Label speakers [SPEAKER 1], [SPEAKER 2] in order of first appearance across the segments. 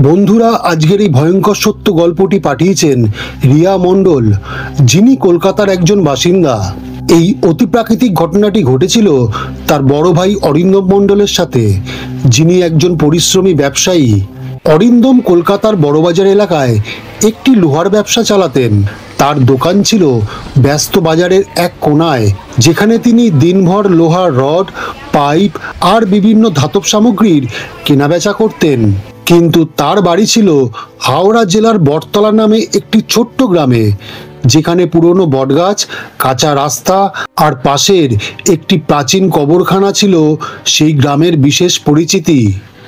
[SPEAKER 1] বন্ধুরা, আজকের এই ভয়ঙ্কর সত্য গল্পটি পাঠিয়েছেন রিয়া মণ্ডল, যিনি কলকাতার একজন বাসিন্দা। এই অতিপ্রাকৃতিক ঘটনাটি ঘটেছিল তার বড় ভাই অরিন্দম মণ্ডলের সাথে, যিনি একজন পরিশ্রমী ব্যবসায়ী। অরিন্দম কলকাতার বড়বাজার এলাকায় একটি লোহার ব্যবসা চালাতেন। তার দোকান ছিল ব্যস্ত বাজারের এক কোণায়, যেখানে তিনি দিনভর লোহার রড, পাইপ আর বিভিন্ন ধাতব সামগ্রীর কেনাবেচা করতেন। কিন্তু তার বাড়ি ছিল হাওড়া জেলার বটতলা নামে একটি ছোট্ট গ্রামে, যেখানে পুরনো বটগাছ, কাঁচা রাস্তা আর পাশের একটি প্রাচীন কবরখানা ছিল সেই গ্রামের বিশেষ পরিচিতি।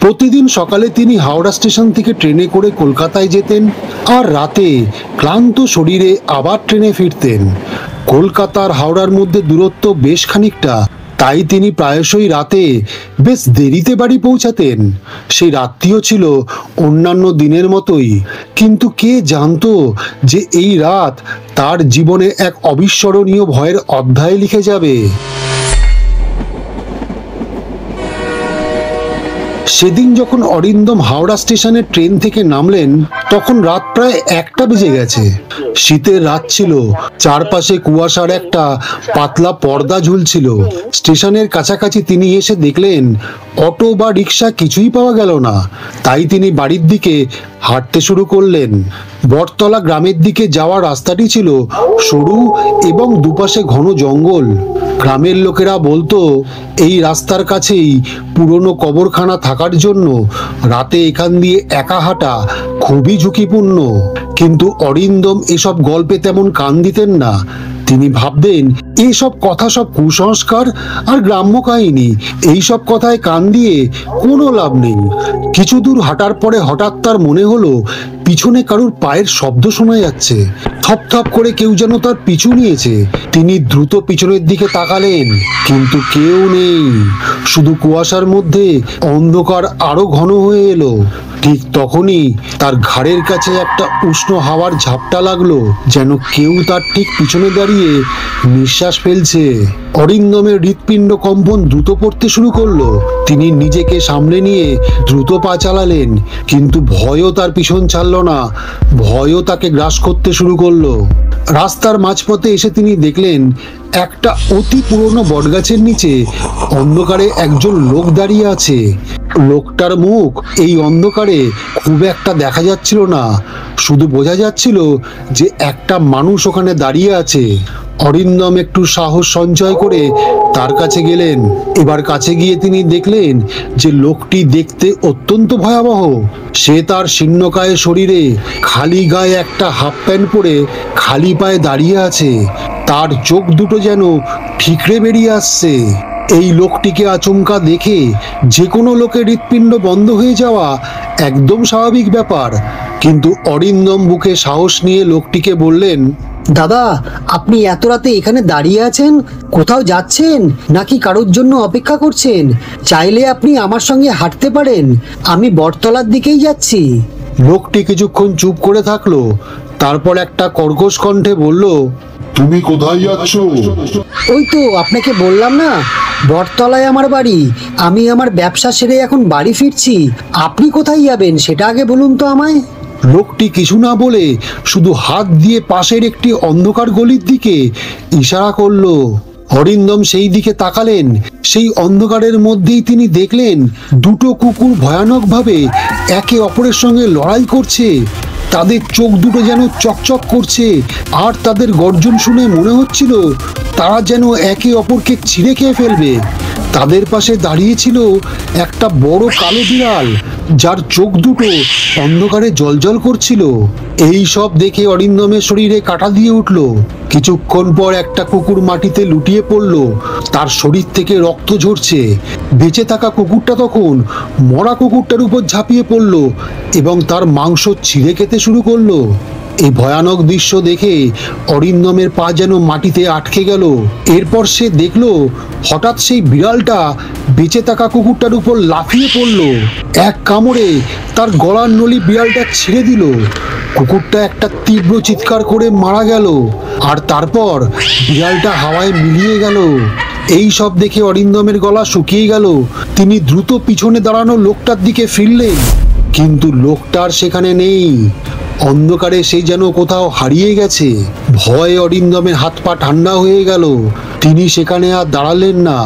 [SPEAKER 1] প্রতিদিন সকালে তিনি হাওড়া স্টেশন থেকে ট্রেনে করে কলকাতায় যেতেন, আর রাতে ক্লান্ত শরীরে আবার ট্রেনে ফিরতেন। কলকাতার হাওড়ার মধ্যে দূরত্ব বেশ খানিকটা, তাই তিনি প্রায়শই রাতে বেশ দেরিতে বাড়ি পৌঁছাতেন। সেই রাতটিও ছিল অন্যান্য দিনের মতোই, কিন্তু কে জানতো যে এই রাত তার জীবনে এক অবিস্মরণীয় ভয়ের অধ্যায় লিখে যাবে। সেদিন যখন অরিন্দম হাওড়া স্টেশনে ট্রেন থেকে নামলেন, তখন রাত প্রায় 1টা বেজে গেছে। শীতের রাত ছিল, চারপাশে কুয়াশার একটা পাতলা পর্দা ঝুলছিল। স্টেশনের কাছাকাছি তিনি এসে দেখলেন অটো বা রিক্সা কিছুই পাওয়া গেল না। তাই তিনি বাড়ির দিকে হাঁটতে শুরু করলেন। বটতলা গ্রামের দিকে যাওয়ার রাস্তাটি ছিল সরু এবং দুপাশে ঘন জঙ্গল। গ্রামের লোকেরা বলতো এই রাস্তার কাছেই পুরনো কবরখানা থাকার জন্য রাতে এখান দিয়ে একা হাঁটা খুবই ঝুঁকিপূর্ণ। কিন্তু অরিন্দম এসব গল্পে তেমন কান দিতেন না। তিনি ভাবতেন এইসব কথা সব কুসংস্কার আর গ্রাম্য কাহিনী, এইসব কথায় কান দিয়ে কোনো লাভ নেই। কিছু দূর হাঁটার পরে হঠাৎ তার মনে হলো পিছনে কারুর পায়ের শব্দ শোনা যাচ্ছে। থপ থপ করে কেউ যেন তার পিছু নিয়েছে। তিনি দ্রুত পিছনের দিকে তাকালেন, কিন্তু কেউ নেই। শুধু কুয়াশার মধ্যে অন্ধকার আরো ঘন হয়ে এলো। ঠিক তখনই তার ঘাড়ের কাছে একটা উষ্ণ হাওয়ার ঝাপটা লাগলো, যেন কেউ তার ঠিক পিছনে দাঁড়িয়ে নিঃশ্বাস ফেলছে। অরিন্দমের হৃৎপিণ্ড কম্পন দ্রুত পড়তে শুরু করলো। তিনি নিজেকে সামলে নিয়ে দ্রুত পা চালালেন, কিন্তু ভয়ও তার পিছন ছাড়লো না। ভয়ও তাকে গ্রাস করতে শুরু করলো। রাস্তার মাঝপথে এসে তিনি দেখলেন একটা অতি পুরনো বটগাছের নিচে অন্ধকারে একজন লোক দাঁড়িয়ে আছে। লোকটার মুখ এই অন্ধকারে খুব একটা দেখা যাচ্ছিল না, শুধু বোঝা যাচ্ছিল যে একটা মানুষ ওখানে দাঁড়িয়ে আছে। অরিন্দম একটু সাহস সঞ্চয় করে তার কাছে গেলেন। এবার কাছে গিয়ে তিনি দেখলেন যে লোকটি দেখতে অত্যন্ত ভয়াবহ। সে তার শীর্ণকায় শরীরে খালি গায়ে একটা হাফ প্যান্ট পরে খালি পায়ে দাঁড়িয়ে আছে। তার চোখ দুটো যেন ঠিকরে বেরিয়ে আসছে। এই লোকটিকে আচমকা দেখে যে কোনো লোকের হৃৎপিণ্ড বন্ধ হয়ে যাওয়া একদম স্বাভাবিক ব্যাপার। কিন্তু অরিন্দম বুকে সাহস নিয়ে লোকটিকে বললেন,
[SPEAKER 2] দাদা, আপনি এত রাতে এখানে দাঁড়িয়ে আছেন? কোথাও যাচ্ছেন নাকি কারোর জন্য অপেক্ষা করছেন? চাইলে আপনি আমার সঙ্গে হাঁটতে পারেন, আমি বটতলার দিকেই যাচ্ছি।
[SPEAKER 1] লোকটি কিছুক্ষণ চুপ করে থাকলো, তারপর একটা কর্কশ কণ্ঠে বলল,
[SPEAKER 3] তুমি কোথায় যাচ্ছ?
[SPEAKER 2] ওই তো আপনাকে বললাম না, বটতলায় আমার বাড়ি। আমি আমার ব্যবসা সেরে এখন বাড়ি ফিরছি। আপনি কোথায় যাবেন সেটা আগে বলুন তো আমায়।
[SPEAKER 1] লোকটি কিছু না বলে শুধু হাত দিয়ে পাশের একটি অন্ধকার গলির দিকে ইশারা করলো। অরিন্দম সেই দিকে তাকালেন। সেই অন্ধকারের মধ্যেই তিনি দেখলেন দুটো কুকুর ভয়ানকভাবে একে অপরের সঙ্গে লড়াই করছে। তাদের চোখ দুটো যেন চকচক করছে, আর তাদের গর্জন শুনে মনে হচ্ছিল তারা যেন একে অপরকে ছিঁড়ে খেয়ে ফেলবে। তাদের পাশে দাঁড়িয়েছিল একটা বড় কালো বিড়াল, যার চোখ দুটো অন্ধকারে জ্বলজ্বল করছিল। এই সব দেখে অরিন্দমের শরীরে কাঁটা দিয়ে উঠল। কিছুক্ষণ পর একটা কুকুর মাটিতে লুটিয়ে পড়ল, তার শরীর থেকে রক্ত ঝরছে। বেঁচে থাকা কুকুরটা তখন মরা কুকুরটার উপর ঝাঁপিয়ে পড়ল এবং তার মাংস ছিঁড়ে খেতে শুরু করলো। এই ভয়ানক দৃশ্য দেখে অরিন্দমের পা যেন মাটিতে আটকে গেল। এরপর সে দেখলো হঠাৎ সেই বিড়ালটা বেঁচে থাকা কুকুরটার উপর লাফিয়ে পড়ল। এক কামড়ে তার গলার নলি বিড়ালটা ছিঁড়ে দিল। কুকুরটা একটা তীব্র চিৎকার করে মারা গেল, আর তারপর বিড়ালটা হাওয়ায় মিলিয়ে গেল। এই সব দেখে অরিন্দমের গলা শুকিয়ে গেল। তিনি দ্রুত পিছনে দাঁড়ানো লোকটার দিকে ফিরলেন, কিন্তু লোকটার সেখানে নেই। অন্ধকারে সে যেন কোথাও হারিয়ে গেছে। ভয়ে অরিন্দমের হাত পা ঠান্ডা হয়ে গেল। তিনি সেখানে আর দাঁড়ালেন না।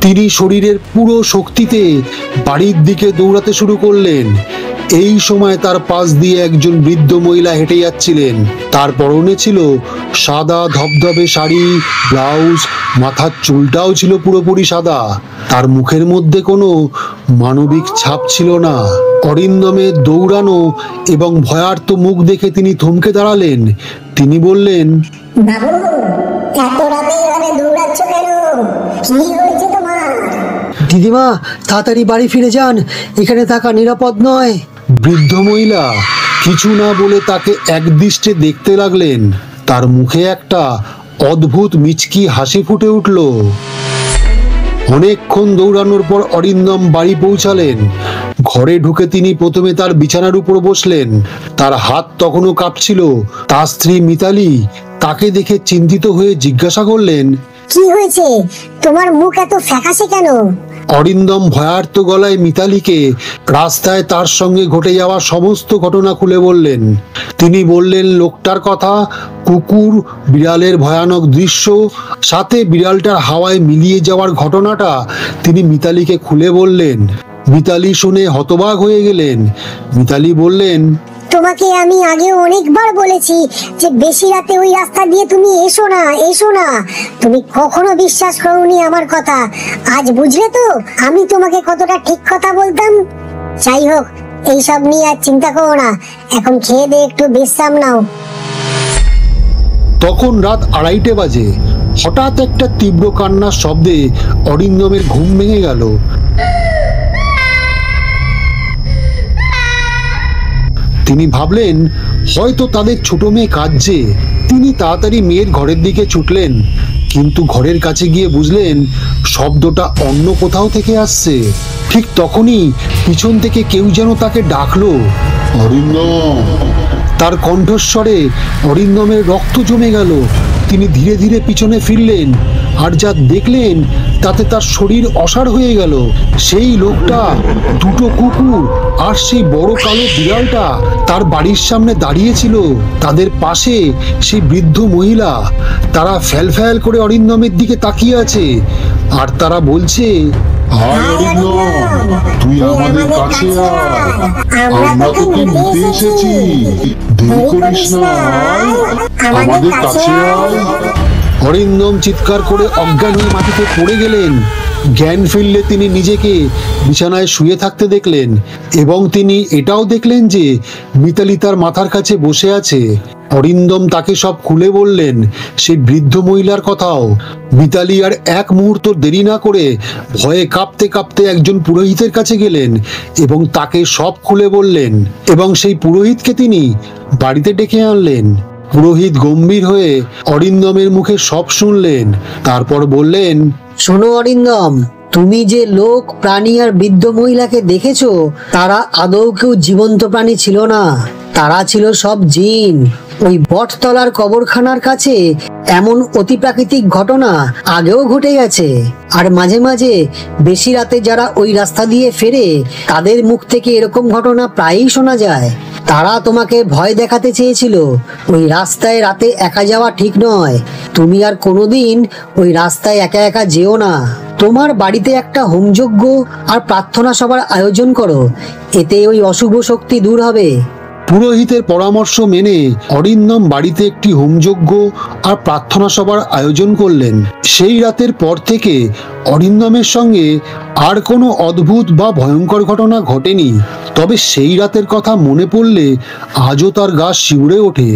[SPEAKER 1] তিনি শরীরের পুরো শক্তিতে বাড়ির দিকে দৌড়াতে শুরু করলেন। এই সময় তার পাশ দিয়ে একজন বৃদ্ধ মহিলা হেঁটে যাচ্ছিলেন। তার পরনে ছিল সাদা ধবধবে শাড়ি, ব্লাউজ, মাথার চুলটাও ছিল পুরোপুরি সাদা। তার মুখের মধ্যে কোনো মানবিক ছাপ ছিল না। অরিন্দমের দৌড়ানো এবং ভয়ার্ত মুখ দেখে তিনি থমকে দাঁড়ালেন। তিনি বললেন,
[SPEAKER 4] বাবু, এত রাতে এখানে দৌড়াচ্ছ কেন? কি হয়েছে তোমার?
[SPEAKER 2] দিদিমা, তাড়াতাড়ি বাড়ি ফিরে যান, এখানে থাকা নিরাপদ নয়।
[SPEAKER 1] বৃদ্ধ মহিলা কিছু না বলে তাকে একদৃষ্টে দেখতে লাগলেন। তার মুখে একটা অদ্ভুত মিচকি হাসি ফুটে উঠল। অনেকক্ষণ দৌড়ানোর পর অরিন্দম বাড়ি পৌঁছালেন। ঘরে ঢুকে তিনি প্রথমে তার বিছানার উপর বসলেন। তার হাত তখনও কাঁপছিল। তার স্ত্রী মিতালি তাকে দেখে চিন্তিত হয়ে জিজ্ঞাসা করলেন,
[SPEAKER 4] কি হয়েছে? তোমার মুখ এত ফ্যাকাশে কেন?
[SPEAKER 1] অরিন্দম ভয়ার্ত গলায় মিতালিকে রাস্তায় তার সঙ্গে ঘটে যাওয়া সমস্ত ঘটনা খুলে বললেন। তিনি বললেন লোকটার কথা, কুকুর, বিড়ালের ভয়ানক দৃশ্য, সাথে বিড়ালটার হাওয়ায় মিলিয়ে যাওয়ার ঘটনাটা তিনি মিতালিকে খুলে বললেন। মিতালি শুনে হতবাক হয়ে গেলেন। মিতালি বললেন,
[SPEAKER 4] তোমাকে আমি আগে অনেকবার বলেছি যে বেশি রাতে ওই রাস্তা দিয়ে তুমি এসো না, এসো না। তুমি কখনো বিশ্বাস করোনি আমার কথা। আজ বুঝলে তো আমি তোমাকে কতটা ঠিক কথা বলতাম। যাই হোক, এইসব নিয়ে আর চিন্তা করো না। এখন খেয়ে দিয়ে একটু বিশ্রাম নাও।
[SPEAKER 1] তখন রাত 2:30 বাজে। হঠাৎ একটা তীব্র কান্নার শব্দে অরিন্দমের ঘুম ভেঙে গেল। তিনি ভাবলেন হয়তো তাদের ছোট মেয়ে কাঁদছে। তিনি তাড়াতাড়ি মেয়ের ঘরের দিকে ছুটলেন, কিন্তু ঘরের কাছে গিয়ে বুঝলেন শব্দটা অন্য কোথাও থেকে আসছে। ঠিক তখনই পিছন থেকে কেউ যেন তাকে ডাকলো।
[SPEAKER 3] অরিন্দম,
[SPEAKER 1] তার কণ্ঠস্বরে অরিন্দমের রক্ত জমে গেল। তিনি ধীরে ধীরে পিছনে ফিরলেন, আর যা দেখলেন তাতে তার শরীর অসাড় হয়ে গেল। সেই লোকটা, দুটো কুকুর আর সেই বড় কালো বিড়ালটা তার বাড়ির সামনে দাঁড়িয়েছিল। তাদের পাশে সেই বৃদ্ধ মহিলা। তারা ফ্যাল করে অরিন্দমের দিকে তাকিয়ে আছে, আর তারা বলছে,
[SPEAKER 3] হায় অরিন্দম, তুই আমাদের কাছে আয়, আমরা তোকে নিতে এসেছি। দেরি করিস না, আয়, আমাদের কাছে আয়।
[SPEAKER 1] অরিন্দম চিৎকার করে অজ্ঞান হয়ে মাটিতে পড়ে গেলেন। জ্ঞান ফিরলে তিনি নিজেকে বিছানায় শুয়ে থাকতে দেখলেন, এবং তিনি এটাও দেখলেন যে মিতালি তার মাথার কাছে বসে আছে। অরিন্দম তাকে সব খুলে বললেন, সেই বৃদ্ধ মহিলার কথাও। মিতালি আর এক মুহূর্ত দেরি না করে ভয়ে কাঁপতে কাঁপতে একজন পুরোহিতের কাছে গেলেন এবং তাকে সব খুলে বললেন, এবং সেই পুরোহিতকে তিনি বাড়িতে ডেকে আনলেন। পুরোহিত গম্ভীর হয়ে অরিন্দমের মুখে সব শুনলেন। তারপর বললেন,
[SPEAKER 2] শোনো অরিন্দম, তুমি যে লোক, প্রাণী আর বৃদ্ধ মহিলাকে দেখেছো, তারা আদৌ কেউ জীবন্ত প্রাণী ছিল না। তারা ছিল সব জিন। ওই বটতলার কবরখানার কাছে এমন অতি প্রাকৃতিক ঘটনা আগেও ঘটে গেছে। আর মাঝে মাঝে বেশি রাতে যারা ওই রাস্তা দিয়ে ফেরে, তাদের মুখ থেকে এরকম ঘটনা প্রায়ই শোনা যায়। তারা তোমাকে ভয় দেখাতে চেয়েছিল। ওই রাস্তায় রাতে একা যাওয়া ঠিক নয়। তুমি আর কোনোদিন ওই রাস্তায় একা একা যেও না। তোমার বাড়িতে একটা হোমযজ্ঞ আর প্রার্থনা সভার আয়োজন করো, এতে ওই অশুভ শক্তি দূর হবে।
[SPEAKER 1] পুরোহিতের পরামর্শ মেনে অরিন্দম বাড়িতে একটি হোমযজ্ঞ আর প্রার্থনা সভার আয়োজন করলেন। সেই রাতের পর থেকে অরিন্দমের সঙ্গে আর কোনো অদ্ভুত বা ভয়ঙ্কর ঘটনা ঘটেনি। তবে সেই রাতের কথা মনে পড়লে আজও তার গা শিউরে ওঠে।